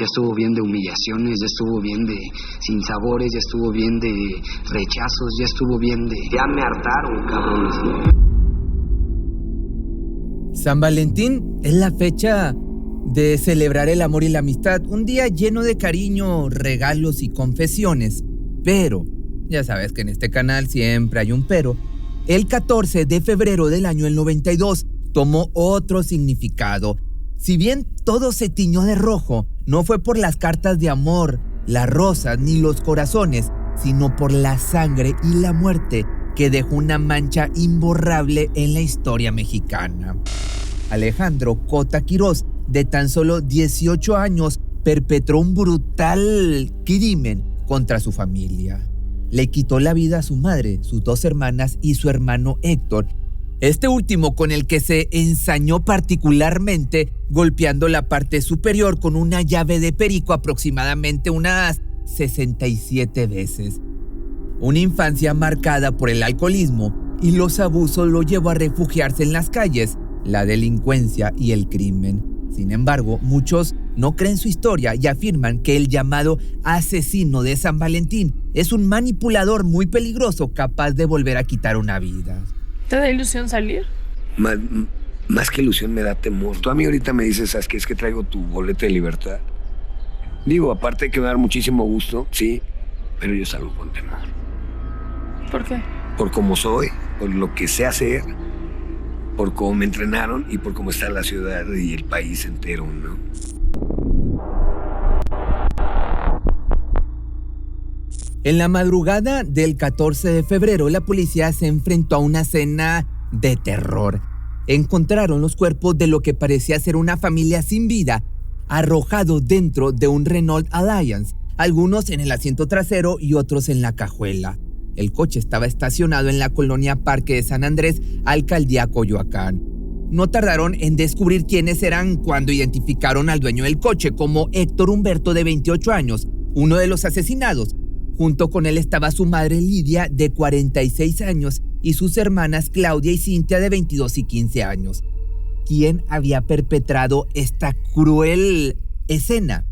Ya estuvo bien de humillaciones, ya estuvo bien de sinsabores, ya estuvo bien de rechazos, ya estuvo bien de... Ya me hartaron, cabrones. San Valentín es la fecha de celebrar el amor y la amistad, un día lleno de cariño, regalos y confesiones. Pero, ya sabes que en este canal siempre hay un pero. El 14 de febrero del año 92 tomó otro significado. Si bien todo se tiñó de rojo, no fue por las cartas de amor, las rosas ni los corazones, sino por la sangre y la muerte que dejó una mancha imborrable en la historia mexicana. Alejandro Cota Quirós, de tan solo 18 años, perpetró un brutal crimen contra su familia. Le quitó la vida a su madre, sus 2 hermanas y su hermano Héctor. Este último con el que se ensañó particularmente, golpeando la parte superior con una llave de perico aproximadamente unas 67 veces. Una infancia marcada por el alcoholismo y los abusos lo llevó a refugiarse en las calles, la delincuencia y el crimen. Sin embargo, muchos no creen su historia y afirman que el llamado asesino de San Valentín es un manipulador muy peligroso capaz de volver a quitar una vida. ¿Te da ilusión salir? Más que ilusión me da temor. Tú a mí ahorita me dices, ¿sabes qué? Es que traigo tu boleta de libertad. Digo, aparte que me da muchísimo gusto, sí, pero yo salgo con temor. ¿Por qué? Por cómo soy, por lo que sé hacer, por cómo me entrenaron y por cómo está la ciudad y el país entero, ¿no? En la madrugada del 14 de febrero, la policía se enfrentó a una escena de terror. Encontraron los cuerpos de lo que parecía ser una familia sin vida, arrojados dentro de un Renault Alliance, algunos en el asiento trasero y otros en la cajuela. El coche estaba estacionado en la colonia Parque de San Andrés, alcaldía Coyoacán. No tardaron en descubrir quiénes eran cuando identificaron al dueño del coche como Héctor Humberto, de 28 años, uno de los asesinados. Junto con él estaba su madre Lidia, de 46 años, y sus hermanas Claudia y Cintia, de 22 y 15 años. ¿Quién había perpetrado esta cruel escena?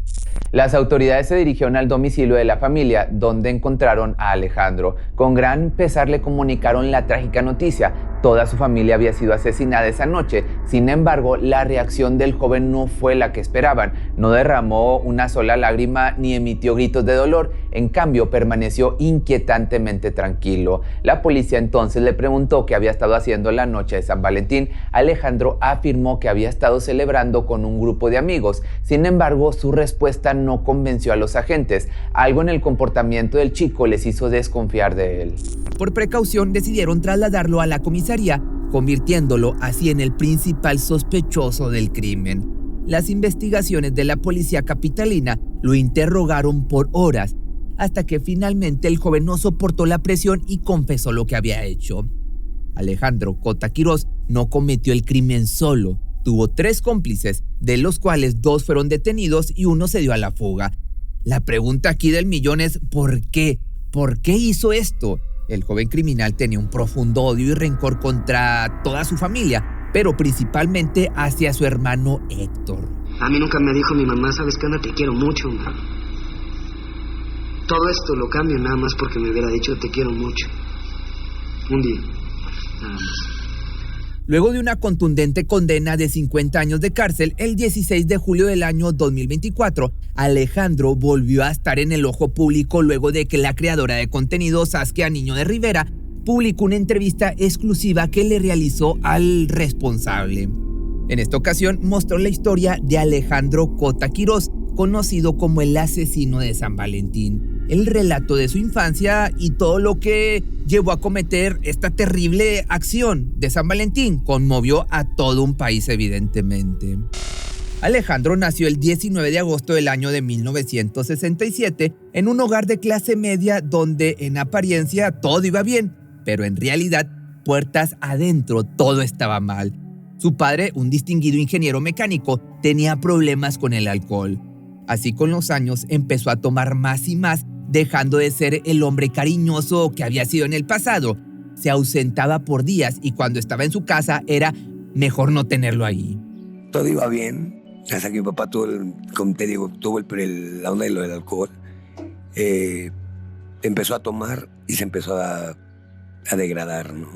Las autoridades se dirigieron al domicilio de la familia, donde encontraron a Alejandro. Con gran pesar le comunicaron la trágica noticia. Toda su familia había sido asesinada esa noche. Sin embargo, la reacción del joven no fue la que esperaban. No derramó una sola lágrima ni emitió gritos de dolor. En cambio, permaneció inquietantemente tranquilo. La policía entonces le preguntó qué había estado haciendo la noche de San Valentín. Alejandro afirmó que había estado celebrando con un grupo de amigos. Sin embargo, su respuesta no convenció a los agentes. Algo en el comportamiento del chico les hizo desconfiar de él. Por precaución, decidieron trasladarlo a la comisaría, convirtiéndolo así en el principal sospechoso del crimen. Las investigaciones de la policía capitalina lo interrogaron por horas, hasta que finalmente el joven no soportó la presión y confesó lo que había hecho. Alejandro Cota Quirós no cometió el crimen solo. Tuvo 3 cómplices, de los cuales 2 fueron detenidos y 1 se dio a la fuga. La pregunta aquí del millón es ¿por qué? ¿Por qué hizo esto? El joven criminal tenía un profundo odio y rencor contra toda su familia, pero principalmente hacia su hermano Héctor. A mí nunca me dijo mi mamá, ¿sabes qué onda? Te quiero mucho. Todo esto lo cambio nada más porque me hubiera dicho te quiero mucho. Un día, nada más. Luego de una contundente condena de 50 años de cárcel, el 16 de julio del año 2024, Alejandro volvió a estar en el ojo público luego de que la creadora de contenido Saskia Niño de Rivera publicó una entrevista exclusiva que le realizó al responsable. En esta ocasión mostró la historia de Alejandro Cota Quirós, conocido como el asesino de San Valentín. El relato de su infancia y todo lo que llevó a cometer esta terrible acción de San Valentín conmovió a todo un país, evidentemente. Alejandro nació el 19 de agosto del año de 1967 en un hogar de clase media donde en apariencia todo iba bien, pero en realidad, puertas adentro, todo estaba mal. Su padre, un distinguido ingeniero mecánico, tenía problemas con el alcohol. Así con los años empezó a tomar más y más, dejando de ser el hombre cariñoso que había sido en el pasado. Se ausentaba por días y cuando estaba en su casa era mejor no tenerlo ahí. Todo iba bien Hasta que mi papá como te digo, tuvo la onda de lo del alcohol. Empezó a tomar y se empezó a degradar, ¿no?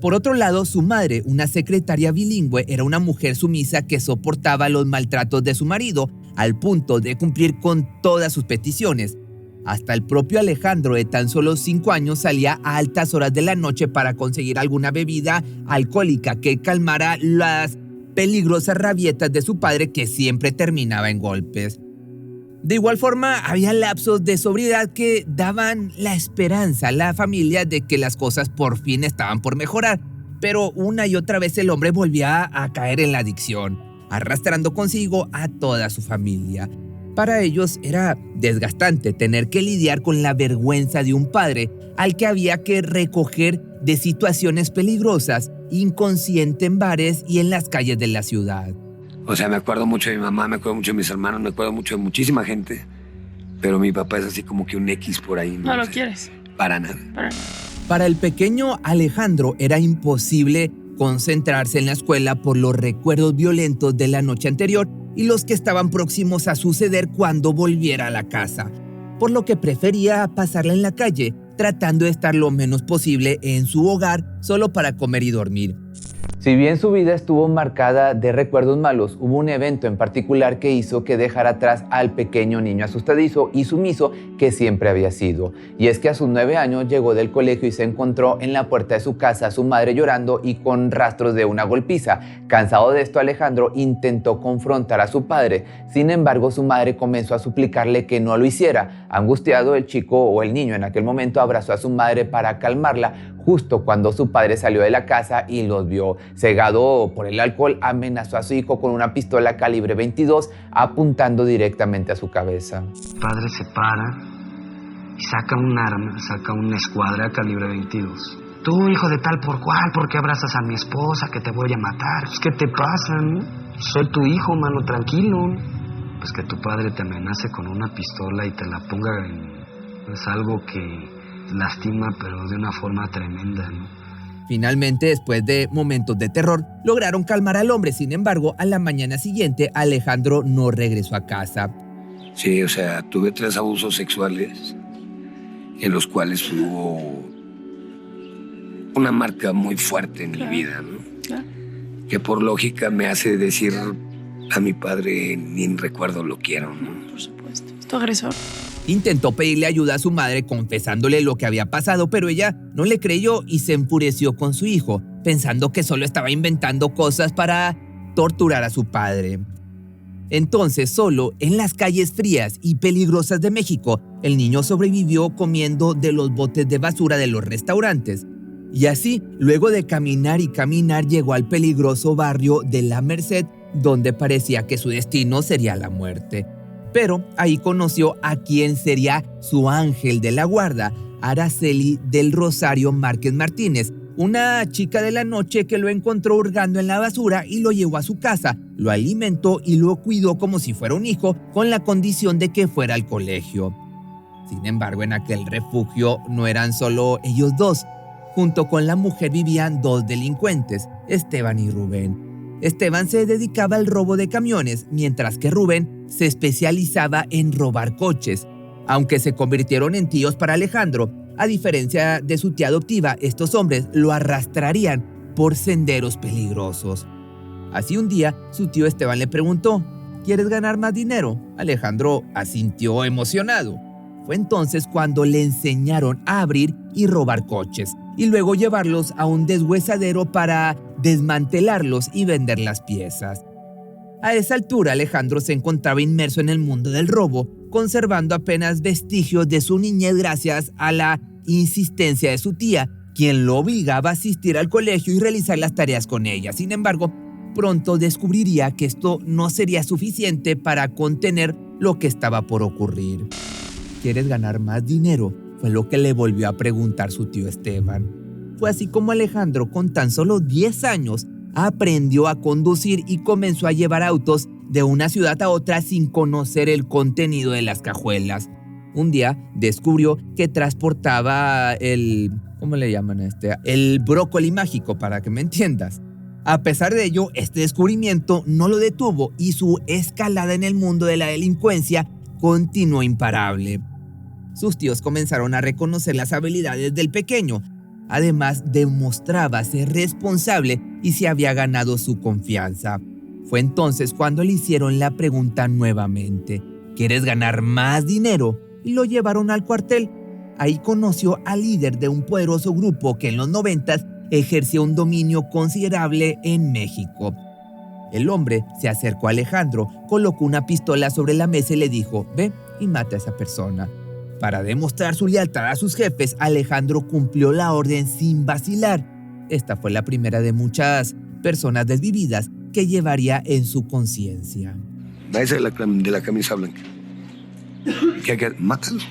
Por otro lado, su madre, una secretaria bilingüe, era una mujer sumisa que soportaba los maltratos de su marido al punto de cumplir con todas sus peticiones. Hasta el propio Alejandro, de tan solo 5 años, salía a altas horas de la noche para conseguir alguna bebida alcohólica que calmara las peligrosas rabietas de su padre, que siempre terminaba en golpes. De igual forma, había lapsos de sobriedad que daban la esperanza a la familia de que las cosas por fin estaban por mejorar, pero una y otra vez el hombre volvía a caer en la adicción, arrastrando consigo a toda su familia. Para ellos era desgastante tener que lidiar con la vergüenza de un padre al que había que recoger de situaciones peligrosas, inconsciente en bares y en las calles de la ciudad. O sea, me acuerdo mucho de mi mamá, me acuerdo mucho de mis hermanos, me acuerdo mucho de muchísima gente, pero mi papá es así como que un X por ahí. No lo quieres. Para nada. Para el pequeño Alejandro era imposible concentrarse en la escuela por los recuerdos violentos de la noche anterior y los que estaban próximos a suceder cuando volviera a la casa, por lo que prefería pasarla en la calle, tratando de estar lo menos posible en su hogar solo para comer y dormir. Si bien su vida estuvo marcada de recuerdos malos, hubo un evento en particular que hizo que dejara atrás al pequeño niño asustadizo y sumiso que siempre había sido. Y es que a sus 9 años llegó del colegio y se encontró en la puerta de su casa a su madre llorando y con rastros de una golpiza. Cansado de esto, Alejandro intentó confrontar a su padre. Sin embargo, su madre comenzó a suplicarle que no lo hiciera. Angustiado, el chico o el niño en aquel momento abrazó a su madre para calmarla, justo cuando su padre salió de la casa y los vio. Cegado por el alcohol, amenazó a su hijo con una pistola calibre 22, apuntando directamente a su cabeza. El padre se para y saca un arma, saca una escuadra calibre 22. Tú, hijo de tal por cual, ¿por qué abrazas a mi esposa que te voy a matar? Pues, ¿qué te pasa, no? Soy tu hijo, mano, tranquilo. Pues que tu padre te amenace con una pistola y te la ponga es algo que lastima, pero de una forma tremenda, ¿no? Finalmente, después de momentos de terror, lograron calmar al hombre. Sin embargo, a la mañana siguiente, Alejandro no regresó a casa. Sí, o sea, tuve 3 abusos sexuales en los cuales hubo una marca muy fuerte en mi vida, ¿no? Claro. Que por lógica me hace decir a mi padre ni en recuerdo lo quiero, ¿no? Por supuesto. Es tu agresor. Intentó pedirle ayuda a su madre confesándole lo que había pasado, pero ella no le creyó y se enfureció con su hijo, pensando que solo estaba inventando cosas para torturar a su padre. Entonces, solo en las calles frías y peligrosas de México, el niño sobrevivió comiendo de los botes de basura de los restaurantes. Y así, luego de caminar y caminar, llegó al peligroso barrio de La Merced, donde parecía que su destino sería la muerte. Pero ahí conoció a quien sería su ángel de la guarda, Araceli del Rosario Márquez Martínez, una chica de la noche que lo encontró hurgando en la basura y lo llevó a su casa, lo alimentó y lo cuidó como si fuera un hijo, con la condición de que fuera al colegio. Sin embargo, en aquel refugio no eran solo ellos dos. Junto con la mujer vivían 2 delincuentes, Esteban y Rubén. Esteban se dedicaba al robo de camiones, mientras que Rubén se especializaba en robar coches. Aunque se convirtieron en tíos para Alejandro, a diferencia de su tía adoptiva, estos hombres lo arrastrarían por senderos peligrosos. Así un día, su tío Esteban le preguntó, ¿quieres ganar más dinero? Alejandro asintió emocionado. Fue entonces cuando le enseñaron a abrir y robar coches, y luego llevarlos a un deshuesadero para desmantelarlos y vender las piezas. A esa altura, Alejandro se encontraba inmerso en el mundo del robo, conservando apenas vestigios de su niñez gracias a la insistencia de su tía, quien lo obligaba a asistir al colegio y realizar las tareas con ella. Sin embargo, pronto descubriría que esto no sería suficiente para contener lo que estaba por ocurrir. ¿Quieres ganar más dinero? Fue lo que le volvió a preguntar su tío Esteban. Fue así como Alejandro, con tan solo 10 años, aprendió a conducir y comenzó a llevar autos de una ciudad a otra sin conocer el contenido de las cajuelas. Un día descubrió que transportaba el brócoli mágico, para que me entiendas. A pesar de ello, este descubrimiento no lo detuvo y su escalada en el mundo de la delincuencia continuó imparable. Sus tíos comenzaron a reconocer las habilidades del pequeño. Además, demostraba ser responsable y se había ganado su confianza. Fue entonces cuando le hicieron la pregunta nuevamente: ¿quieres ganar más dinero? Y lo llevaron al cuartel. Ahí conoció al líder de un poderoso grupo que en los 90s ejerció un dominio considerable en México. El hombre se acercó a Alejandro, colocó una pistola sobre la mesa y le dijo: ve y mata a esa persona. Para demostrar su lealtad a sus jefes, Alejandro cumplió la orden sin vacilar. Esta fue la primera de muchas personas desvividas que llevaría en su conciencia. A esa de la camisa blanca. Mátalo.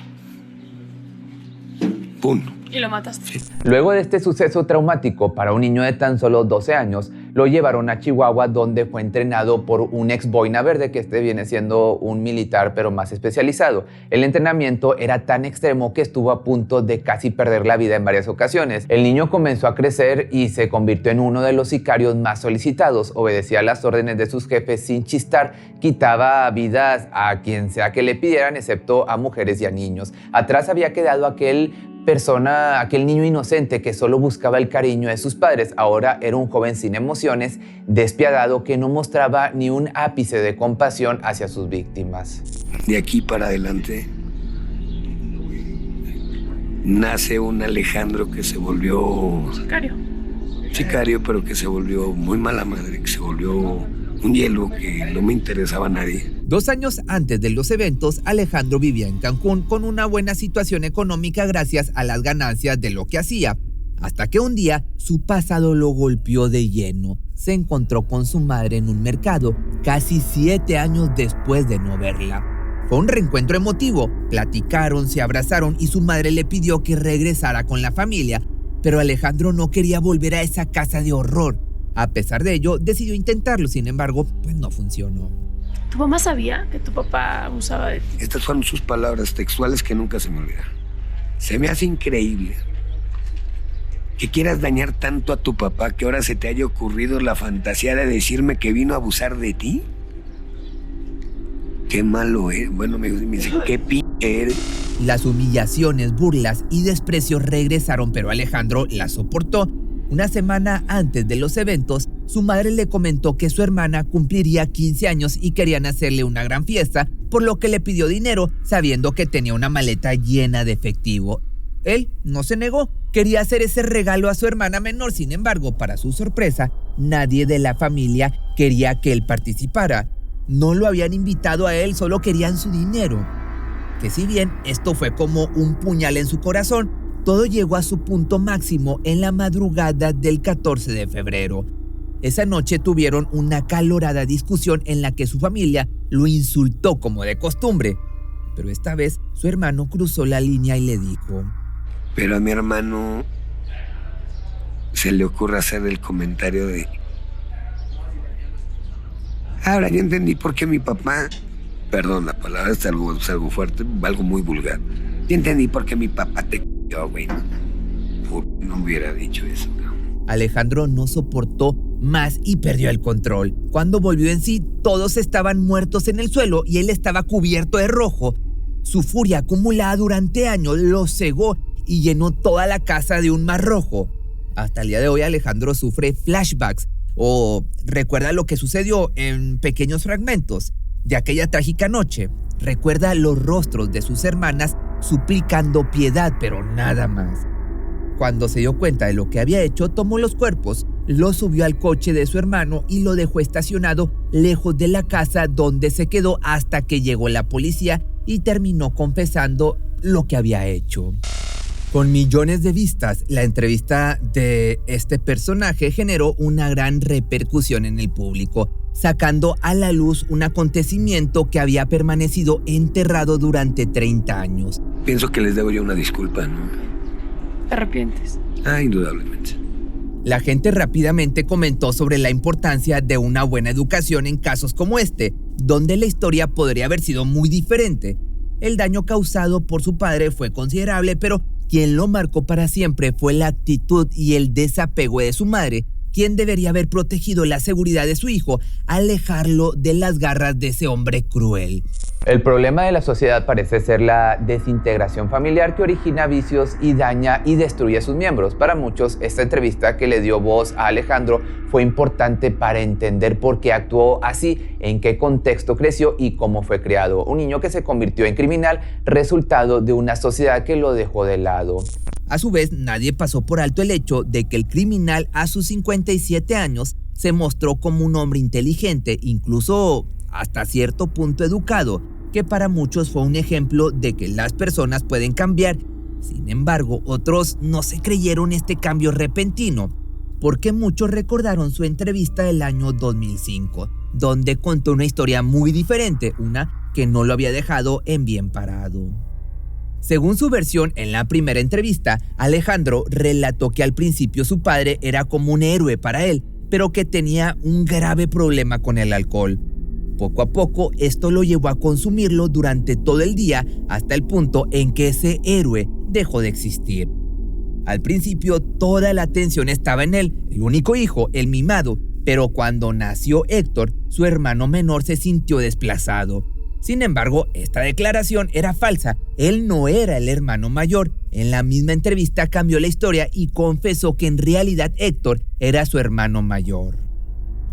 ¡Pum! Y lo mataste. Sí. Luego de este suceso traumático para un niño de tan solo 12 años, lo llevaron a Chihuahua, donde fue entrenado por un ex boina verde, que viene siendo un militar pero más especializado. El entrenamiento era tan extremo que estuvo a punto de casi perder la vida en varias ocasiones. El niño comenzó a crecer y se convirtió en uno de los sicarios más solicitados. Obedecía las órdenes de sus jefes sin chistar, quitaba vidas a quien sea que le pidieran, excepto a mujeres y a niños. Atrás había quedado aquel niño inocente que solo buscaba el cariño de sus padres. Ahora era un joven sin emociones, despiadado, que no mostraba ni un ápice de compasión hacia sus víctimas. De aquí para adelante nace un Alejandro que se volvió sicario, pero que se volvió muy mala madre, que se volvió un hielo que no me interesaba a nadie. 2 años antes de los eventos, Alejandro vivía en Cancún con una buena situación económica gracias a las ganancias de lo que hacía, hasta que un día su pasado lo golpeó de lleno. Se encontró con su madre en un mercado, casi 7 años después de no verla. Fue un reencuentro emotivo, platicaron, se abrazaron y su madre le pidió que regresara con la familia, pero Alejandro no quería volver a esa casa de horror. A pesar de ello, decidió intentarlo, sin embargo, pues no funcionó. ¿Tu mamá sabía que tu papá abusaba de ti? Estas fueron sus palabras textuales que nunca se me olvidaron. Se me hace increíble que quieras dañar tanto a tu papá que ahora se te haya ocurrido la fantasía de decirme que vino a abusar de ti. Qué malo eres. Bueno, me dice, qué p*** eres. Las humillaciones, burlas y desprecios regresaron, pero Alejandro las soportó. Una semana antes de los eventos, su madre le comentó que su hermana cumpliría 15 años y querían hacerle una gran fiesta, por lo que le pidió dinero, sabiendo que tenía una maleta llena de efectivo. Él no se negó, quería hacer ese regalo a su hermana menor. Sin embargo, para su sorpresa, nadie de la familia quería que él participara. No lo habían invitado a él, solo querían su dinero. Que si bien esto fue como un puñal en su corazón, todo llegó a su punto máximo en la madrugada del 14 de febrero. Esa noche tuvieron una acalorada discusión en la que su familia lo insultó como de costumbre. Pero esta vez su hermano cruzó la línea y le dijo: pero a mi hermano se le ocurre hacer el comentario de: ahora ya entendí por qué mi papá, perdón, la palabra es algo fuerte, algo muy vulgar. Ya entendí por qué mi papá te c***ó, güey. No hubiera dicho eso, ¿no? Alejandro no soportó más y perdió el control. Cuando volvió en sí, todos estaban muertos en el suelo y él estaba cubierto de rojo. Su furia acumulada durante años lo cegó y llenó toda la casa de un mar rojo. Hasta el día de hoy Alejandro sufre flashbacks o recuerda lo que sucedió en pequeños fragmentos de aquella trágica noche. Recuerda los rostros de sus hermanas suplicando piedad, pero nada más. Cuando se dio cuenta de lo que había hecho, tomó los cuerpos, los subió al coche de su hermano y lo dejó estacionado lejos de la casa, donde se quedó hasta que llegó la policía y terminó confesando lo que había hecho. Con millones de vistas, la entrevista de este personaje generó una gran repercusión en el público, sacando a la luz un acontecimiento que había permanecido enterrado durante 30 años. Pienso que les debo yo una disculpa, ¿no? ¿Te arrepientes? Indudablemente. La gente rápidamente comentó sobre la importancia de una buena educación en casos como este, donde la historia podría haber sido muy diferente. El daño causado por su padre fue considerable, pero quien lo marcó para siempre fue la actitud y el desapego de su madre, ¿quién debería haber protegido la seguridad de su hijo? Alejarlo de las garras de ese hombre cruel. El problema de la sociedad parece ser la desintegración familiar que origina vicios y daña y destruye a sus miembros. Para muchos, esta entrevista que le dio voz a Alejandro fue importante para entender por qué actuó así, en qué contexto creció y cómo fue criado. Un niño que se convirtió en criminal, resultado de una sociedad que lo dejó de lado. A su vez, nadie pasó por alto el hecho de que el criminal a sus 57 años se mostró como un hombre inteligente, incluso hasta cierto punto educado, que para muchos fue un ejemplo de que las personas pueden cambiar. Sin embargo, otros no se creyeron este cambio repentino, porque muchos recordaron su entrevista del año 2005, donde contó una historia muy diferente, una que no lo había dejado en bien parado. Según su versión, en la primera entrevista, Alejandro relató que al principio su padre era como un héroe para él, pero que tenía un grave problema con el alcohol. Poco a poco, esto lo llevó a consumirlo durante todo el día hasta el punto en que ese héroe dejó de existir. Al principio, toda la atención estaba en él, el único hijo, el mimado, pero cuando nació Héctor, su hermano menor se sintió desplazado. Sin embargo, esta declaración era falsa. Él no era el hermano mayor. En la misma entrevista cambió la historia y confesó que en realidad Héctor era su hermano mayor.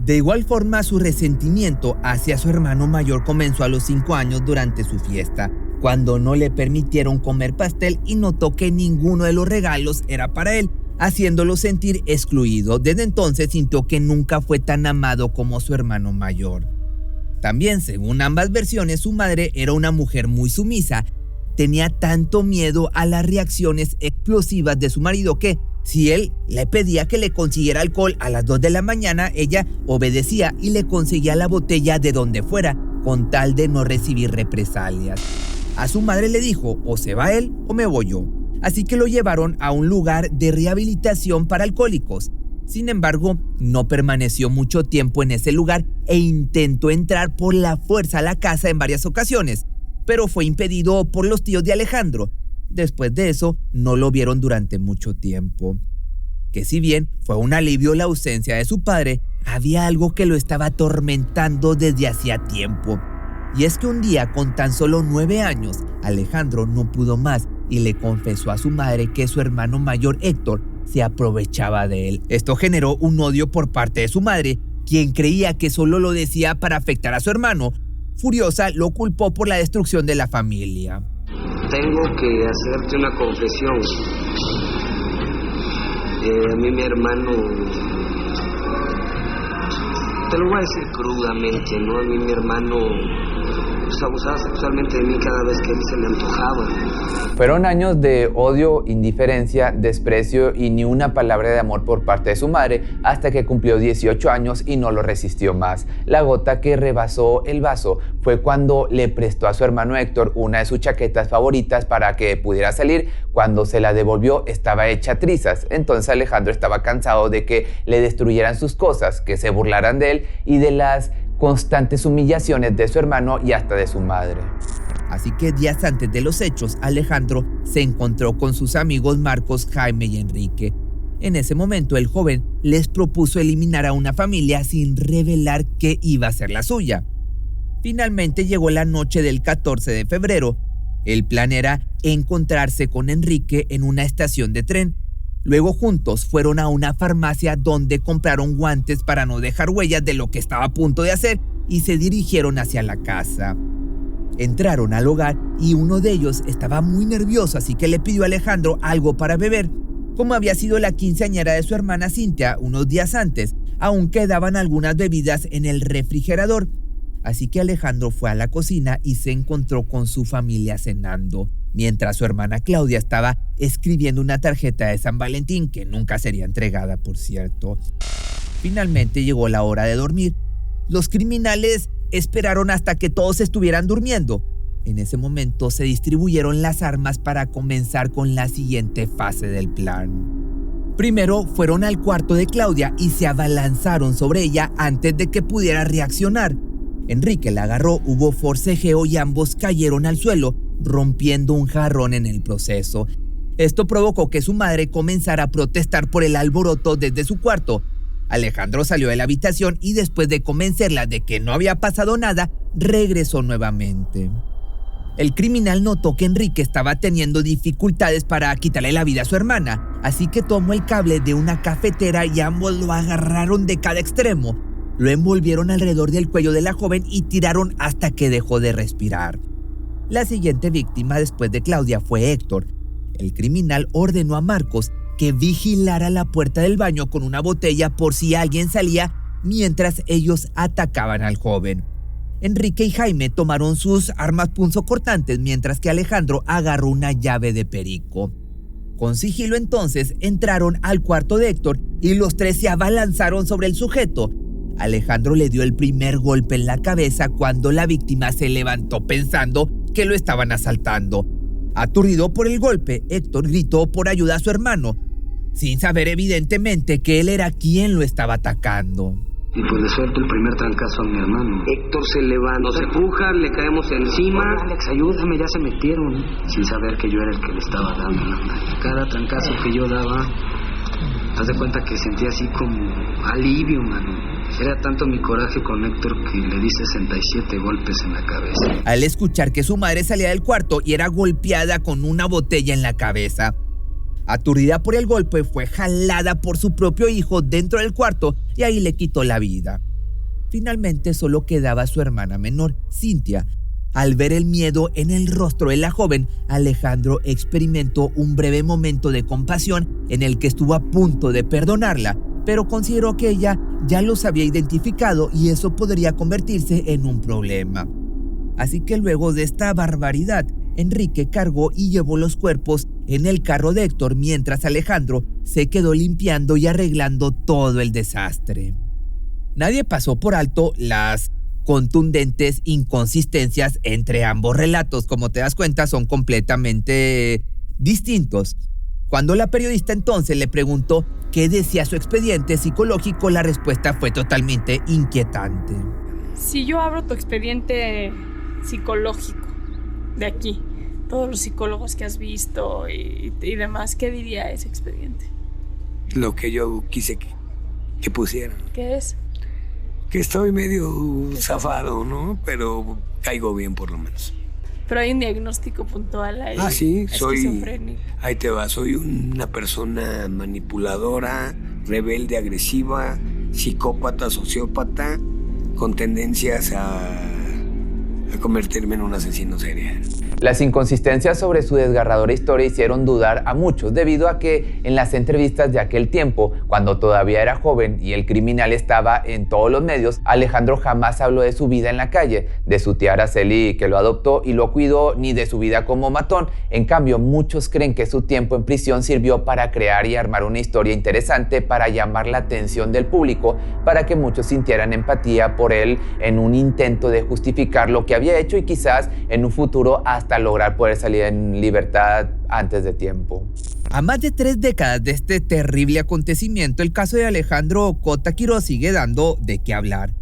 De igual forma, su resentimiento hacia su hermano mayor comenzó a los 5 años durante su fiesta, cuando no le permitieron comer pastel y notó que ninguno de los regalos era para él, haciéndolo sentir excluido. Desde entonces sintió que nunca fue tan amado como su hermano mayor. También, según ambas versiones, su madre era una mujer muy sumisa. Tenía tanto miedo a las reacciones explosivas de su marido que, si él le pedía que le consiguiera alcohol a las 2 de la mañana, ella obedecía y le conseguía la botella de donde fuera, con tal de no recibir represalias. A su madre le dijo, o se va él o me voy yo. Así que lo llevaron a un lugar de rehabilitación para alcohólicos. Sin embargo, no permaneció mucho tiempo en ese lugar e intentó entrar por la fuerza a la casa en varias ocasiones, pero fue impedido por los tíos de Alejandro. Después de eso, no lo vieron durante mucho tiempo. Que si bien fue un alivio la ausencia de su padre, había algo que lo estaba atormentando desde hacía tiempo. Y es que un día, con tan solo 9 años, Alejandro no pudo más y le confesó a su madre que su hermano mayor Héctor se aprovechaba de él. Esto generó un odio por parte de su madre, quien creía que solo lo decía para afectar a su hermano. Furiosa, lo culpó por la destrucción de la familia. Tengo que hacerte una confesión. A mí mi hermano, te lo voy a decir crudamente, ¿no? A mí mi hermano abusaba sexualmente de mí cada vez que a él se le antojaba. Fueron años de odio, indiferencia, desprecio y ni una palabra de amor por parte de su madre hasta que cumplió 18 años y no lo resistió más. La gota que rebasó el vaso fue cuando le prestó a su hermano Héctor una de sus chaquetas favoritas para que pudiera salir. Cuando se la devolvió estaba hecha trizas. Entonces Alejandro estaba cansado de que le destruyeran sus cosas, que se burlaran de él y de las constantes humillaciones de su hermano y hasta de su madre. Así que días antes de los hechos, Alejandro se encontró con sus amigos Marcos, Jaime y Enrique. En ese momento, el joven les propuso eliminar a una familia sin revelar qué iba a ser la suya. Finalmente llegó la noche del 14 de febrero. El plan era encontrarse con Enrique en una estación de tren. Luego juntos fueron a una farmacia donde compraron guantes para no dejar huellas de lo que estaba a punto de hacer y se dirigieron hacia la casa. Entraron al hogar y uno de ellos estaba muy nervioso, así que le pidió a Alejandro algo para beber. Como había sido la quinceañera de su hermana Cintia unos días antes, aún quedaban algunas bebidas en el refrigerador. Así que Alejandro fue a la cocina y se encontró con su familia cenando, mientras su hermana Claudia estaba escribiendo una tarjeta de San Valentín que nunca sería entregada, por cierto. Finalmente llegó la hora de dormir. Los criminales esperaron hasta que todos estuvieran durmiendo. En ese momento se distribuyeron las armas para comenzar con la siguiente fase del plan. Primero fueron al cuarto de Claudia y se abalanzaron sobre ella antes de que pudiera reaccionar. Enrique la agarró, hubo forcejeo y ambos cayeron al suelo, rompiendo un jarrón en el proceso. Esto provocó que su madre comenzara a protestar por el alboroto desde su cuarto. Alejandro salió de la habitación y después de convencerla de que no había pasado nada, regresó nuevamente. El criminal notó que Enrique estaba teniendo dificultades para quitarle la vida a su hermana, así que tomó el cable de una cafetera y ambos lo agarraron de cada extremo. Lo envolvieron alrededor del cuello de la joven y tiraron hasta que dejó de respirar. La siguiente víctima después de Claudia fue Héctor. El criminal ordenó a Marcos que vigilara la puerta del baño con una botella por si alguien salía mientras ellos atacaban al joven. Enrique y Jaime tomaron sus armas punzocortantes mientras que Alejandro agarró una llave de perico. Con sigilo entonces entraron al cuarto de Héctor y los tres se abalanzaron sobre el sujeto. Alejandro le dio el primer golpe en la cabeza cuando la víctima se levantó pensando que lo estaban asaltando. Aturdido por el golpe, Héctor gritó por ayuda a su hermano, sin saber evidentemente que él era quien lo estaba atacando. Y pues le suelto el primer trancazo a mi hermano. Héctor se levanta, nos empuja, le caemos encima. Alex, ayúdame, ya se metieron. Sin saber que yo era el que le estaba dando. Cada trancazo que yo daba, haz de cuenta que sentía así como alivio, mano. Era tanto mi coraje con Héctor que le di 67 golpes en la cabeza. Al escuchar que su madre salía del cuarto y era golpeada con una botella en la cabeza, aturdida por el golpe, fue jalada por su propio hijo dentro del cuarto y ahí le quitó la vida. Finalmente solo quedaba su hermana menor, Cintia. Al ver el miedo en el rostro de la joven, Alejandro experimentó un breve momento de compasión en el que estuvo a punto de perdonarla, pero consideró que ella ya los había identificado y eso podría convertirse en un problema. Así que luego de esta barbaridad, Enrique cargó y llevó los cuerpos en el carro de Héctor mientras Alejandro se quedó limpiando y arreglando todo el desastre. Nadie pasó por alto las contundentes inconsistencias entre ambos relatos. Como te das cuenta, son completamente distintos. Cuando la periodista entonces le preguntó qué decía su expediente psicológico, la respuesta fue totalmente inquietante. Si yo abro tu expediente psicológico de aquí, todos los psicólogos que has visto y demás, ¿qué diría ese expediente? Lo que yo quise que pusieran. ¿Qué es? Que estoy medio zafado, ¿no? Pero caigo bien por lo menos. Pero hay un diagnóstico puntual ahí. Ah, sí, esquizofrénico. Ahí te va, soy una persona manipuladora, rebelde, agresiva, psicópata, sociópata, con tendencias a convertirme en un asesino serial. Las inconsistencias sobre su desgarradora historia hicieron dudar a muchos debido a que en las entrevistas de aquel tiempo, cuando todavía era joven y el criminal estaba en todos los medios, Alejandro jamás habló de su vida en la calle, de su tía Araceli que lo adoptó y lo cuidó, ni de su vida como matón. En cambio, muchos creen que su tiempo en prisión sirvió para crear y armar una historia interesante para llamar la atención del público, para que muchos sintieran empatía por él en un intento de justificar lo que había hecho y quizás en un futuro hasta lograr poder salir en libertad antes de tiempo. A más de 3 décadas de este terrible acontecimiento, el caso de Alejandro Cota Quirós sigue dando de qué hablar.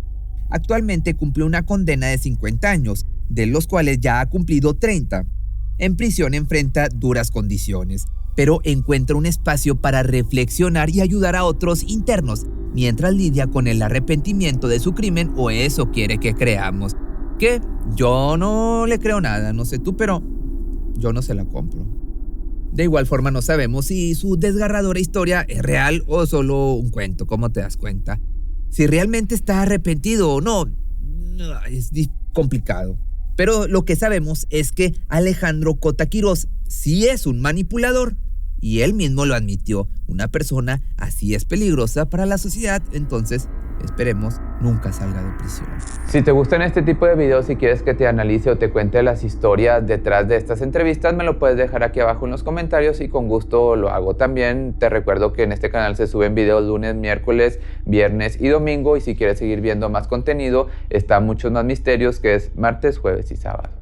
Actualmente cumple una condena de 50 años, de los cuales ya ha cumplido 30. En prisión enfrenta duras condiciones, pero encuentra un espacio para reflexionar y ayudar a otros internos, mientras lidia con el arrepentimiento de su crimen, o eso quiere que creamos. Que yo no le creo nada, no sé tú, pero yo no se la compro. De igual forma no sabemos si su desgarradora historia es real o solo un cuento, ¿cómo te das cuenta? Si realmente está arrepentido o no, es complicado. Pero lo que sabemos es que Alejandro Cota Quirós sí es un manipulador y él mismo lo admitió. Una persona así es peligrosa para la sociedad, entonces esperemos nunca salga de prisión. Si te gustan este tipo de videos y quieres que te analice o te cuente las historias detrás de estas entrevistas, me lo puedes dejar aquí abajo en los comentarios y con gusto lo hago. También te recuerdo que en este canal se suben videos lunes, miércoles, viernes y domingo, y si quieres seguir viendo más contenido, está Muchos Más Misterios, que es martes, jueves y sábado.